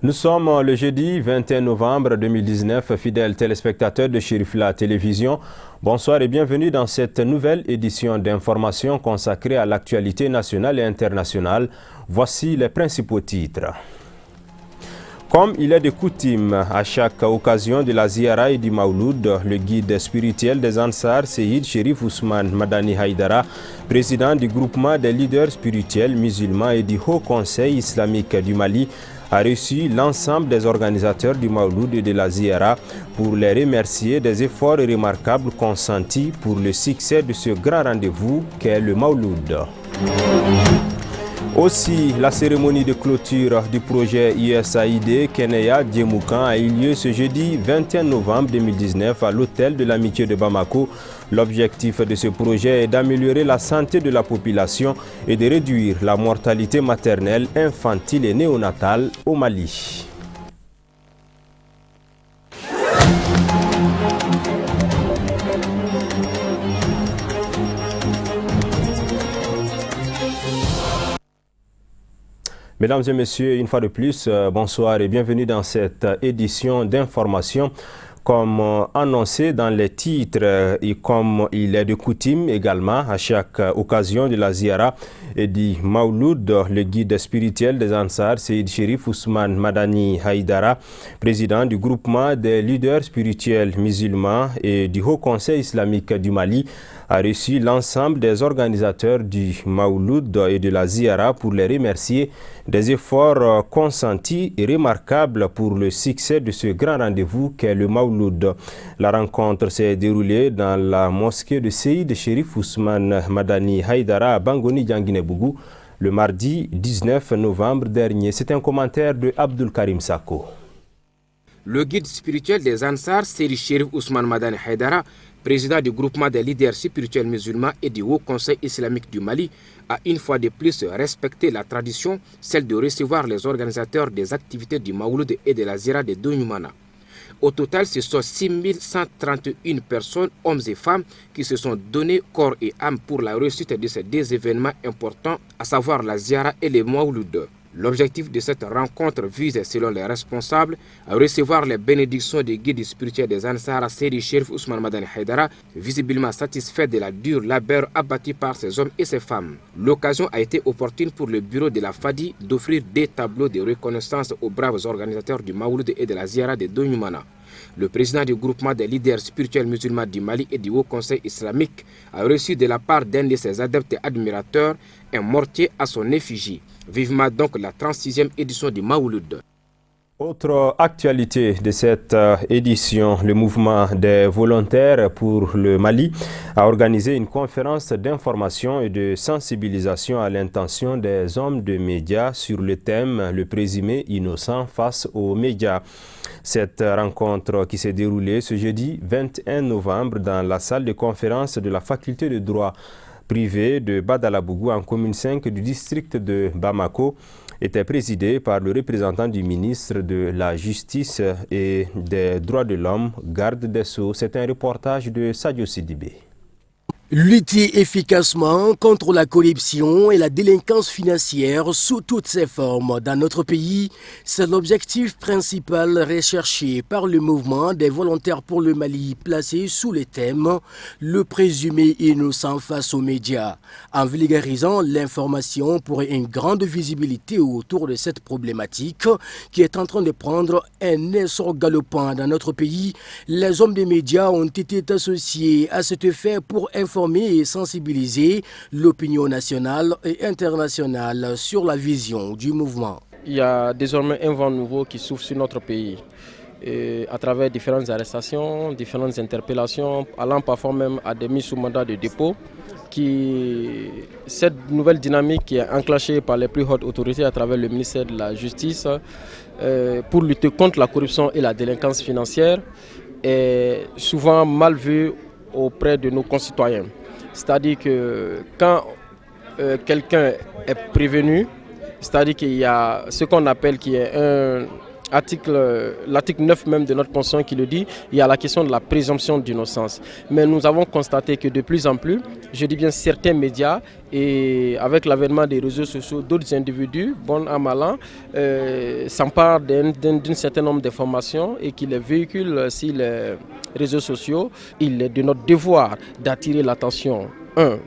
Nous sommes le jeudi 21 novembre 2019, fidèles téléspectateurs de Chérifla Télévision. Bonsoir et bienvenue dans cette nouvelle édition d'information consacrée à l'actualité nationale et internationale. Voici les principaux titres. Comme il est de coutume, à chaque occasion de la Ziyara et du Mawlud, le guide spirituel des Ansar, Seyyid Cherif Ousmane Madani Haïdara, président du groupement des leaders spirituels musulmans et du Haut Conseil islamique du Mali, a reçu l'ensemble des organisateurs du Mawlud et de la Ziyara pour les remercier des efforts remarquables consentis pour le succès de ce grand rendez-vous qu'est le Mawlud. Aussi, la cérémonie de clôture du projet USAID Keneya Djemoukan a eu lieu ce jeudi 21 novembre 2019 à l'hôtel de l'Amitié de Bamako. L'objectif de ce projet est d'améliorer la santé de la population et de réduire la mortalité maternelle, infantile et néonatale au Mali. Mesdames et messieurs, une fois de plus, bonsoir et bienvenue dans cette édition d'information. Comme annoncé dans les titres et comme il est de coutume également à chaque occasion de la Ziyara et du Mawlud, le guide spirituel des Ansar, Seyyid Cherif Ousmane Madani Haïdara, président du groupement des leaders spirituels musulmans et du Haut Conseil islamique du Mali, a reçu l'ensemble des organisateurs du Mawlud et de la Ziyara pour les remercier des efforts consentis et remarquables pour le succès de ce grand rendez-vous qu'est le Mawlud. La rencontre s'est déroulée dans la mosquée de Seyyid Cherif Ousmane Madani Haïdara à Bangoni Djanguinebougou le mardi 19 novembre dernier. C'est un commentaire de Abdul Karim Sako. Le guide spirituel des Ansar, Seyyid Cherif Ousmane Madani Haïdara, président du groupement des leaders spirituels musulmans et du Haut Conseil islamique du Mali, a une fois de plus respecté la tradition, celle de recevoir les organisateurs des activités du Mawlud et de la Ziyara de Donyumana. Au total, ce sont 6131 personnes, hommes et femmes, qui se sont donnés corps et âme pour la réussite de ces deux événements importants, à savoir la Ziyara et le Mawlud. L'objectif de cette rencontre vise, selon les responsables, à recevoir les bénédictions des guides spirituels des Ansar, Seyyid Cherif Ousmane Madani Haïdara, visiblement satisfait de la dure labeur abattue par ces hommes et ces femmes. L'occasion a été opportune pour le bureau de la FADI d'offrir des tableaux de reconnaissance aux braves organisateurs du Mawlud et de la Ziyara de Donyumana. Le président du groupement des leaders spirituels musulmans du Mali et du Haut Conseil islamique a reçu de la part d'un de ses adeptes admirateurs un mortier à son effigie. Vivement donc la 36e édition du Mawlud. Autre actualité de cette édition, le mouvement des volontaires pour le Mali a organisé une conférence d'information et de sensibilisation à l'intention des hommes de médias sur le thème « Le présumé innocent face aux médias ». Cette rencontre qui s'est déroulée ce jeudi 21 novembre dans la salle de conférence de la faculté de droit privé de Badalabougou en commune 5 du district de Bamako était présidée par le représentant du ministre de la Justice et des Droits de l'Homme, garde des Sceaux. C'est un reportage de Sadio Sidibé. Lutter efficacement contre la corruption et la délinquance financière sous toutes ses formes dans notre pays, c'est l'objectif principal recherché par le mouvement des volontaires pour le Mali placé sous le thème « Le présumé innocent face aux médias » en vulgarisant l'information pour une grande visibilité autour de cette problématique qui est en train de prendre un essor galopant dans notre pays. Les hommes des médias ont été associés à cet effet pour informer et sensibiliser l'opinion nationale et internationale sur la vision du mouvement. Il y a désormais un vent nouveau qui souffle sur notre pays et à travers différentes arrestations, différentes interpellations, allant parfois même à des mises sous mandat de dépôt. Cette nouvelle dynamique qui est enclenchée par les plus hautes autorités à travers le ministère de la Justice pour lutter contre la corruption et la délinquance financière est souvent mal vue auprès de nos concitoyens. C'est-à-dire que quand quelqu'un est prévenu, c'est-à-dire qu'il y a ce qu'on appelle qui est l'article 9 même de notre Constitution qui le dit, il y a la question de la présomption d'innocence. Mais nous avons constaté que de plus en plus, je dis bien certains médias, et avec l'avènement des réseaux sociaux, d'autres individus, bon à mal an, s'emparent d'un certain nombre d'informations et qui les véhiculent sur les réseaux sociaux. Il est de notre devoir d'attirer l'attention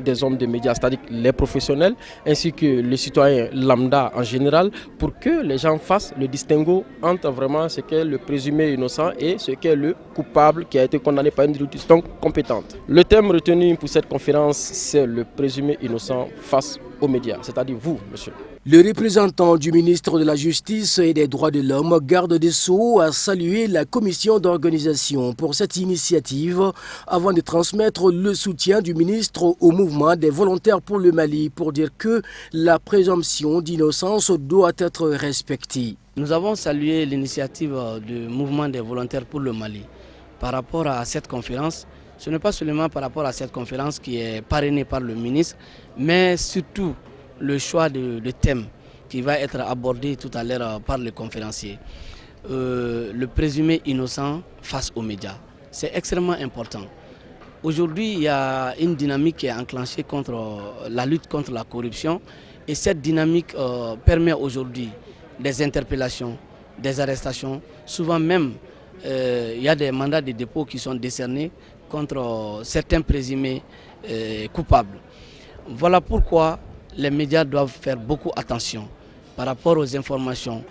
des hommes de médias, c'est-à-dire les professionnels, ainsi que les citoyens lambda en général, pour que les gens fassent le distinguo entre vraiment ce qu'est le présumé innocent et ce qu'est le coupable qui a été condamné par une juridiction compétente. Le thème retenu pour cette conférence, c'est le présumé innocent face aux médias, c'est-à-dire vous, monsieur. Le représentant du ministre de la Justice et des Droits de l'Homme, garde des Sceaux, a salué la commission d'organisation pour cette initiative avant de transmettre le soutien du ministre au mouvement des volontaires pour le Mali pour dire que la présomption d'innocence doit être respectée. Nous avons salué l'initiative du mouvement des volontaires pour le Mali par rapport à cette conférence. Ce n'est pas seulement par rapport à cette conférence qui est parrainée par le ministre, mais surtout le choix de thème qui va être abordé tout à l'heure par le conférencier. Le présumé innocent face aux médias. C'est extrêmement important. Aujourd'hui, il y a une dynamique qui est enclenchée contre la lutte contre la corruption et cette dynamique permet aujourd'hui des interpellations, des arrestations. Souvent même, il y a des mandats de dépôt qui sont décernés contre certains présumés coupables. Voilà pourquoi les médias doivent faire beaucoup attention par rapport aux informations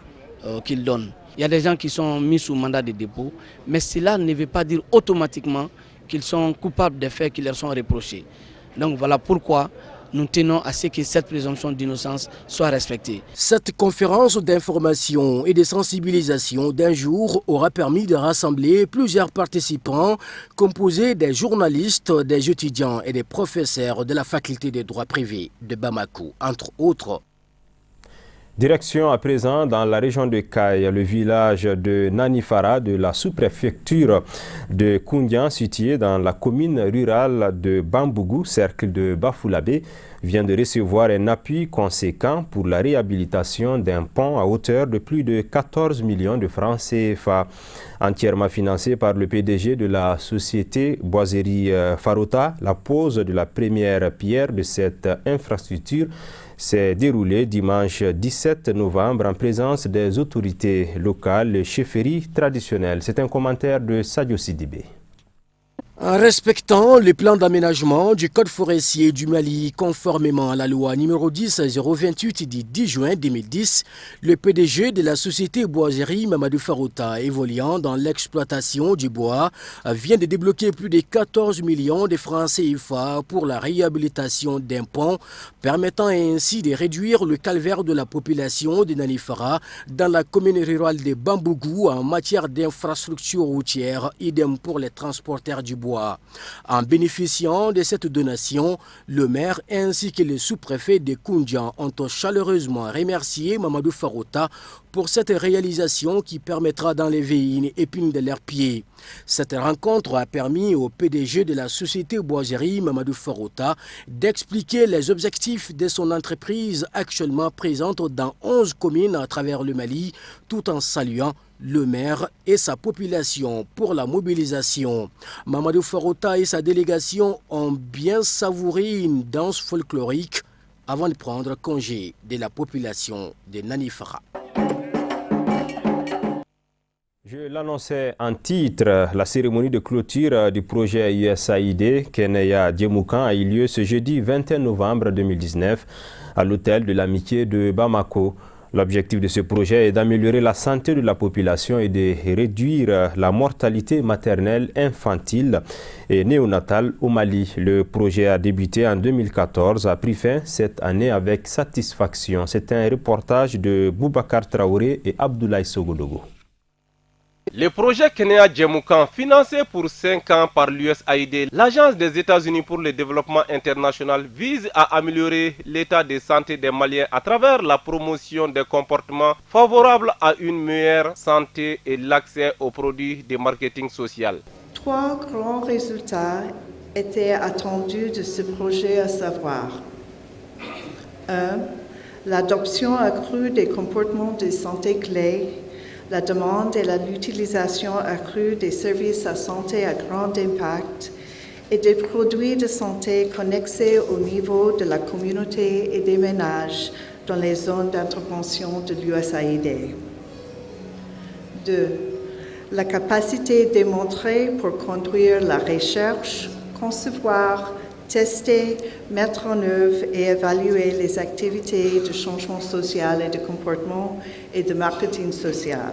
qu'ils donnent. Il y a des gens qui sont mis sous mandat de dépôt, mais cela ne veut pas dire automatiquement qu'ils sont coupables des faits qui leur sont reprochés. Donc voilà pourquoi nous tenons à ce que cette présomption d'innocence soit respectée. Cette conférence d'information et de sensibilisation d'un jour aura permis de rassembler plusieurs participants composés des journalistes, des étudiants et des professeurs de la faculté de droit privé de Bamako, entre autres. Direction à présent dans la région de Kayes, le village de Nanifara de la sous-préfecture de Koundian, situé dans la commune rurale de Bambougou, cercle de Bafoulabé, vient de recevoir un appui conséquent pour la réhabilitation d'un pont à hauteur de plus de 14 millions de francs CFA, entièrement financé par le PDG de la société Boiserie Farota. La pose de la première pierre de cette infrastructure s'est déroulée dimanche 17 novembre en présence des autorités locales et chefferies traditionnelles. C'est un commentaire de Sadio Sidibé. En respectant le plan d'aménagement du Code forestier du Mali, conformément à la loi numéro 10-028 du 10 juin 2010, le PDG de la société Boiserie Mamadou Farota, évoluant dans l'exploitation du bois, vient de débloquer plus de 14 millions de francs CFA pour la réhabilitation d'un pont, permettant ainsi de réduire le calvaire de la population de Nanifara dans la commune rurale de Bambougou en matière d'infrastructures routières, idem pour les transporteurs du bois. En bénéficiant de cette donation, le maire ainsi que le sous-préfet de Koundian ont chaleureusement remercié Mamadou Farota pour cette réalisation qui permettra d'enlever une épine de leurs pieds. Cette rencontre a permis au PDG de la société Boiserie Mamadou Farota d'expliquer les objectifs de son entreprise actuellement présente dans 11 communes à travers le Mali, tout en saluant le maire et sa population pour la mobilisation. Mamadou Farota et sa délégation ont bien savouré une danse folklorique avant de prendre congé de la population de Nanifara. Je l'annonçais en titre, la cérémonie de clôture du projet USAID Keneya Djemoukan a eu lieu ce jeudi 21 novembre 2019 à l'hôtel de l'Amitié de Bamako. L'objectif de ce projet est d'améliorer la santé de la population et de réduire la mortalité maternelle, infantile et néonatale au Mali. Le projet a débuté en 2014, a pris fin cette année avec satisfaction. C'est un reportage de Boubacar Traoré et Abdoulaye Sogodogo. Le projet Keneya Djemoukan, financé pour 5 ans par l'USAID, l'Agence des États-Unis pour le développement international, vise à améliorer l'état de santé des Maliens à travers la promotion des comportements favorables à une meilleure santé et l'accès aux produits de marketing social. 3 grands résultats étaient attendus de ce projet, à savoir 1. L'adoption accrue des comportements de santé clés la demande et l'utilisation accrue des services à santé à grand impact et des produits de santé connexés au niveau de la communauté et des ménages dans les zones d'intervention de l'USAID. 2. La capacité démontrée pour conduire la recherche, concevoir, tester, mettre en œuvre et évaluer les activités de changement social et de comportement et de marketing social.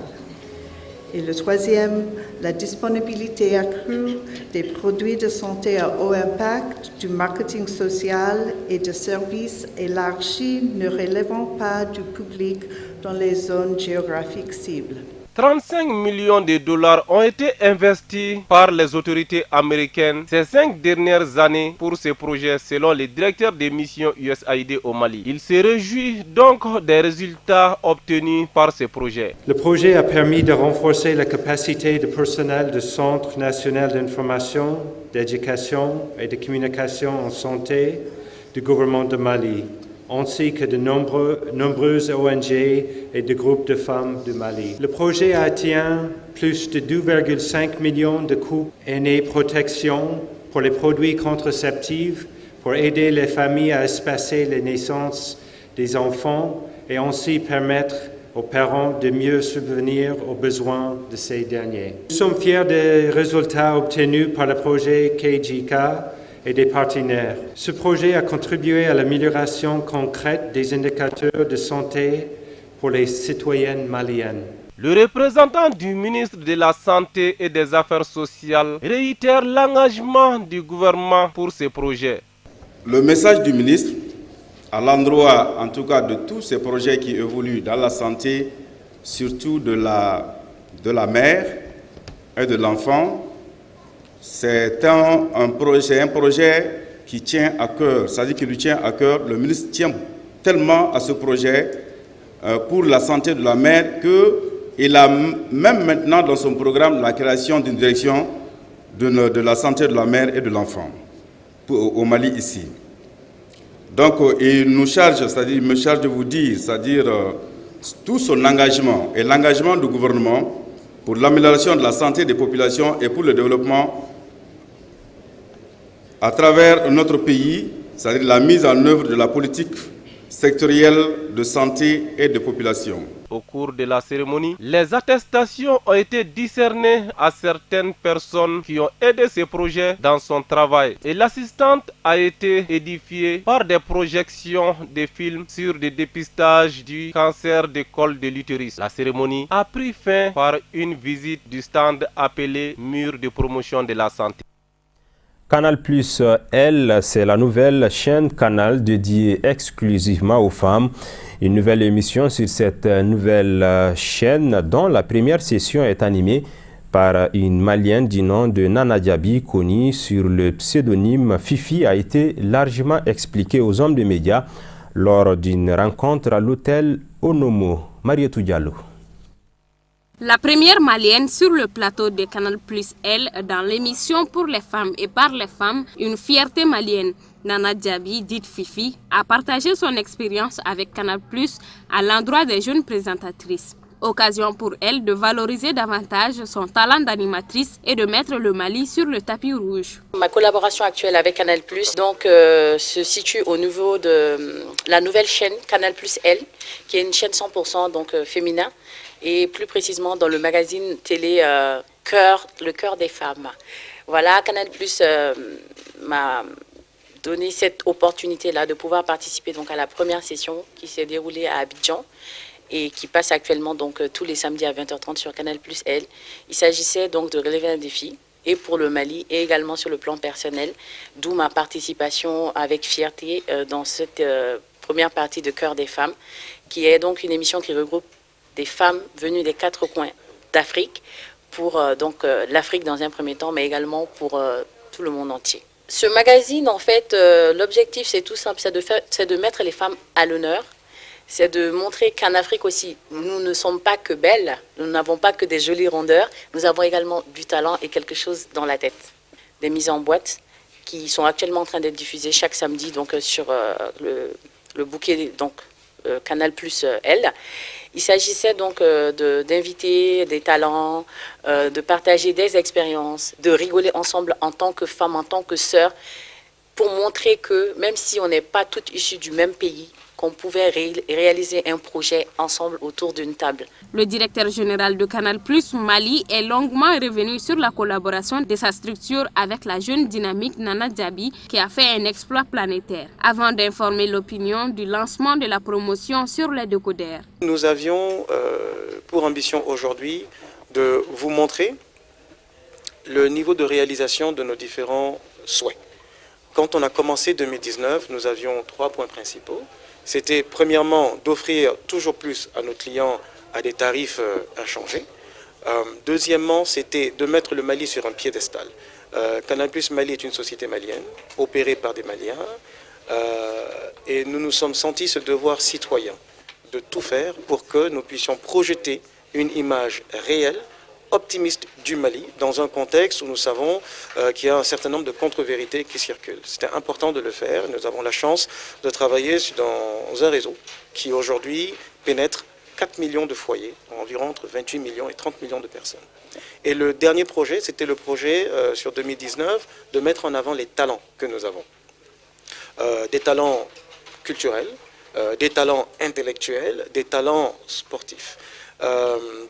Et le 3e, la disponibilité accrue des produits de santé à haut impact, du marketing social et de services élargis ne relevant pas du public dans les zones géographiques cibles. 35 millions de dollars ont été investis par les autorités américaines ces 5 dernières années pour ce projet selon le directeur des missions USAID au Mali. Il se réjouit donc des résultats obtenus par ce projet. Le projet a permis de renforcer la capacité du personnel du Centre national d'information, d'éducation et de communication en santé du gouvernement de Mali, ainsi que de nombreuses ONG et de groupes de femmes du Mali. Le projet atteint plus de 2,5 millions de couples aînés protection pour les produits contraceptifs, pour aider les familles à espacer les naissances des enfants et ainsi permettre aux parents de mieux subvenir aux besoins de ces derniers. Nous sommes fiers des résultats obtenus par le projet KGK et des partenaires. Ce projet a contribué à l'amélioration concrète des indicateurs de santé pour les citoyennes maliennes. Le représentant du ministre de la Santé et des Affaires sociales réitère l'engagement du gouvernement pour ce projet. Le message du ministre, à l'endroit en tout cas de tous ces projets qui évoluent dans la santé, surtout de la mère et de l'enfant, c'est un projet qui tient à cœur, c'est-à-dire qui lui tient à cœur. Le ministre tient tellement à ce projet pour la santé de la mère qu'il a même maintenant dans son programme la création d'une direction de la santé de la mère et de l'enfant au Mali ici. Donc il me charge de vous dire, c'est-à-dire tout son engagement et l'engagement du gouvernement pour l'amélioration de la santé des populations et pour le développement à travers notre pays, c'est-à-dire la mise en œuvre de la politique sectorielle de santé et de population. Au cours de la cérémonie, les attestations ont été décernées à certaines personnes qui ont aidé ce projet dans son travail. Et l'assistante a été édifiée par des projections de films sur des dépistages du cancer du col de l'utérus. La cérémonie a pris fin par une visite du stand appelé Mur de promotion de la santé. Canal Plus, elle, c'est la nouvelle chaîne Canal dédiée exclusivement aux femmes. Une nouvelle émission sur cette nouvelle chaîne dont la première session est animée par une Malienne du nom de Nana Diaby, connue sur le pseudonyme Fifi, a été largement expliquée aux hommes des médias lors d'une rencontre à l'hôtel Onomo. Marietou Diallo. La première malienne sur le plateau de Canal Plus, elle, dans l'émission Pour les femmes et par les femmes, une fierté malienne. Nana Diaby, dite Fifi, a partagé son expérience avec Canal Plus à l'endroit des jeunes présentatrices. Occasion pour elle de valoriser davantage son talent d'animatrice et de mettre le Mali sur le tapis rouge. Ma collaboration actuelle avec Canal Plus se situe au niveau de la nouvelle chaîne Canal Plus Elle, qui est une chaîne 100% féminin, et plus précisément dans le magazine télé Le Cœur des femmes. Voilà, Canal Plus m'a donné cette opportunité-là de pouvoir participer à la première session qui s'est déroulée à Abidjan et qui passe actuellement tous les samedis à 20h30 sur Canal Plus Elle. Il s'agissait de relever un défi et pour le Mali et également sur le plan personnel, d'où ma participation avec fierté dans cette première partie de Cœur des femmes, qui est donc une émission qui regroupe des femmes venues des 4 coins d'Afrique, pour l'Afrique dans un premier temps, mais également pour tout le monde entier. Ce magazine, en fait, l'objectif c'est tout simple, c'est de mettre les femmes à l'honneur, c'est de montrer qu'en Afrique aussi, nous ne sommes pas que belles, nous n'avons pas que des jolies rondeurs, nous avons également du talent et quelque chose dans la tête. Des mises en boîte qui sont actuellement en train d'être diffusées chaque samedi sur le bouquet Canal Plus Elle. Il s'agissait donc d'inviter des talents, de partager des expériences, de rigoler ensemble en tant que femmes, en tant que sœurs, pour montrer que même si on n'est pas toutes issues du même pays, qu'on pouvait réaliser un projet ensemble autour d'une table. Le directeur général de Canal+ Mali est longuement revenu sur la collaboration de sa structure avec la jeune dynamique Nana Djabi qui a fait un exploit planétaire, avant d'informer l'opinion du lancement de la promotion sur les décodeurs. Nous avions pour ambition aujourd'hui de vous montrer le niveau de réalisation de nos différents souhaits. Quand on a commencé 2019, nous avions 3 points principaux. C'était premièrement d'offrir toujours plus à nos clients à des tarifs inchangés. Deuxièmement, c'était de mettre le Mali sur un piédestal. Canal+ Mali est une société malienne, opérée par des Maliens, et nous nous sommes sentis ce devoir citoyen de tout faire pour que nous puissions projeter une image réelle, optimiste du Mali, dans un contexte où nous savons qu'il y a un certain nombre de contre-vérités qui circulent. C'était important de le faire. Nous avons la chance de travailler dans un réseau qui aujourd'hui pénètre 4 millions de foyers, environ entre 28 millions et 30 millions de personnes. Et le dernier projet, c'était le projet sur 2019 de mettre en avant les talents que nous avons. Des talents culturels, des talents intellectuels, des talents sportifs.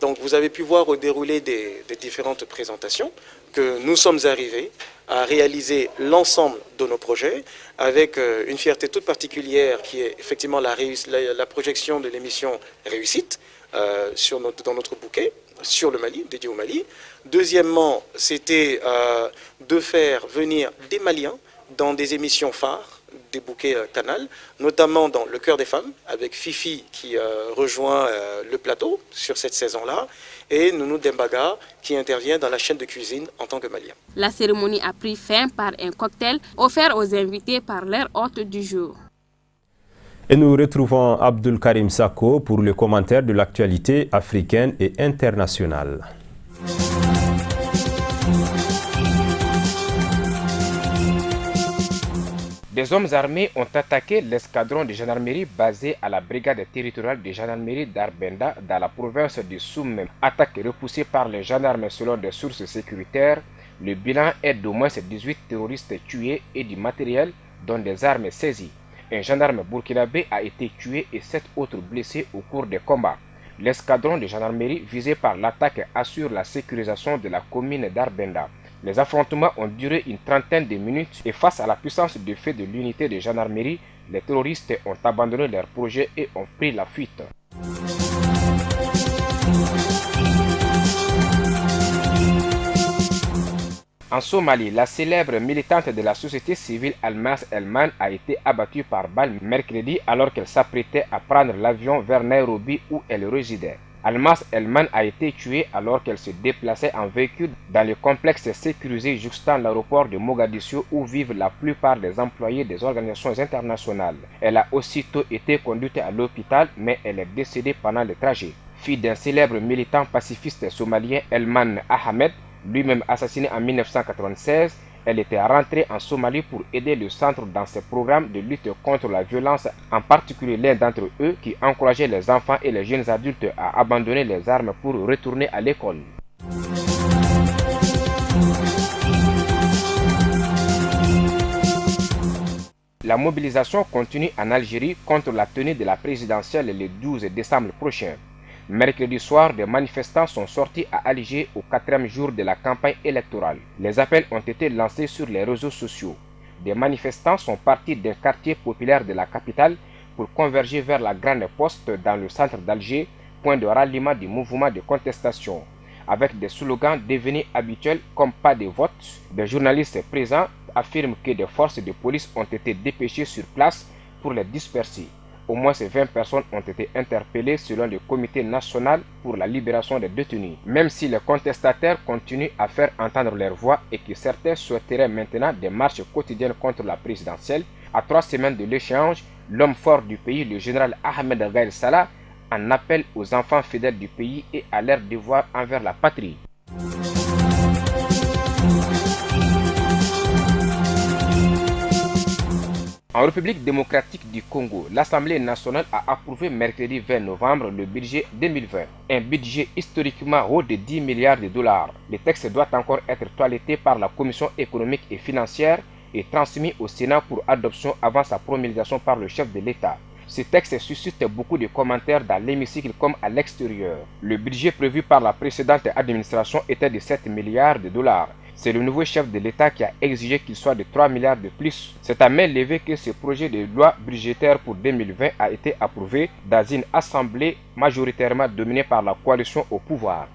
Donc vous avez pu voir au déroulé des différentes présentations que nous sommes arrivés à réaliser l'ensemble de nos projets avec une fierté toute particulière qui est effectivement la projection de l'émission Réussite dans notre bouquet sur le Mali, dédié au Mali. Deuxièmement, c'était de faire venir des Maliens dans des émissions phares des bouquets Canal, notamment dans Le Cœur des Femmes, avec Fifi qui rejoint le plateau sur cette saison-là, et Nounou Dembaga qui intervient dans la chaîne de cuisine en tant que Malien. La cérémonie a pris fin par un cocktail offert aux invités par leur hôte du jour. Et nous retrouvons Abdul Karim Sako pour le commentaire de l'actualité africaine et internationale. Des hommes armés ont attaqué l'escadron de gendarmerie basé à la brigade territoriale de gendarmerie d'Arbenda dans la province de Soum. Attaque repoussée par les gendarmes selon des sources sécuritaires. Le bilan est d'au moins 18 terroristes tués et du matériel dont des armes saisies. Un gendarme burkinabé a été tué et 7 autres blessés au cours des combats. L'escadron de gendarmerie visé par l'attaque assure la sécurisation de la commune d'Arbenda. Les affrontements ont duré une trentaine de minutes et face à la puissance de feu de l'unité de gendarmerie, les terroristes ont abandonné leur projet et ont pris la fuite. En Somalie, la célèbre militante de la société civile Almas Elman a été abattue par balle mercredi alors qu'elle s'apprêtait à prendre l'avion vers Nairobi où elle résidait. Almas Elman a été tuée alors qu'elle se déplaçait en véhicule dans le complexe sécurisé jouxtant l'aéroport de Mogadiscio où vivent la plupart des employés des organisations internationales. Elle a aussitôt été conduite à l'hôpital mais elle est décédée pendant le trajet. Fille d'un célèbre militant pacifiste somalien Elman Ahmed, lui-même assassiné en 1996, elle était rentrée en Somalie pour aider le centre dans ses programmes de lutte contre la violence, en particulier l'un d'entre eux qui encourageait les enfants et les jeunes adultes à abandonner les armes pour retourner à l'école. La mobilisation continue en Algérie contre la tenue de la présidentielle le 12 décembre prochain. Mercredi soir, des manifestants sont sortis à Alger au 4e jour de la campagne électorale. Les appels ont été lancés sur les réseaux sociaux. Des manifestants sont partis d'un quartier populaire de la capitale pour converger vers la Grande Poste dans le centre d'Alger, point de ralliement du mouvement de contestation. Avec des slogans devenus habituels comme pas de vote, des journalistes présents affirment que des forces de police ont été dépêchées sur place pour les disperser. Au moins 20 personnes ont été interpellées selon le Comité national pour la libération des détenus. Même si les contestataires continuent à faire entendre leur voix et que certains souhaiteraient maintenant des marches quotidiennes contre la présidentielle, à 3 semaines de l'échange, l'homme fort du pays, le général Ahmed Gaïl Salah, en appelle aux enfants fidèles du pays et à leur devoir envers la patrie. En République démocratique du Congo, l'Assemblée nationale a approuvé mercredi 20 novembre le budget 2020, un budget historiquement haut de 10 milliards de dollars. Le texte doit encore être toiletté par la Commission économique et financière et transmis au Sénat pour adoption avant sa promulgation par le chef de l'État. Ce texte suscite beaucoup de commentaires dans l'hémicycle comme à l'extérieur. Le budget prévu par la précédente administration était de 7 milliards de dollars. C'est le nouveau chef de l'État qui a exigé qu'il soit de 3 milliards de plus. C'est à main levée que ce projet de loi budgétaire pour 2020 a été approuvé dans une assemblée majoritairement dominée par la coalition au pouvoir.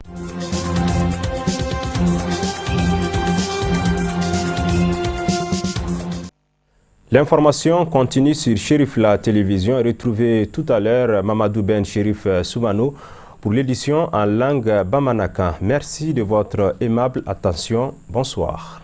L'information continue sur Chérif la télévision. Retrouvez tout à l'heure Mamadou Ben Chérif Soumano pour l'édition en langue bamanaka. Merci de votre aimable attention. Bonsoir.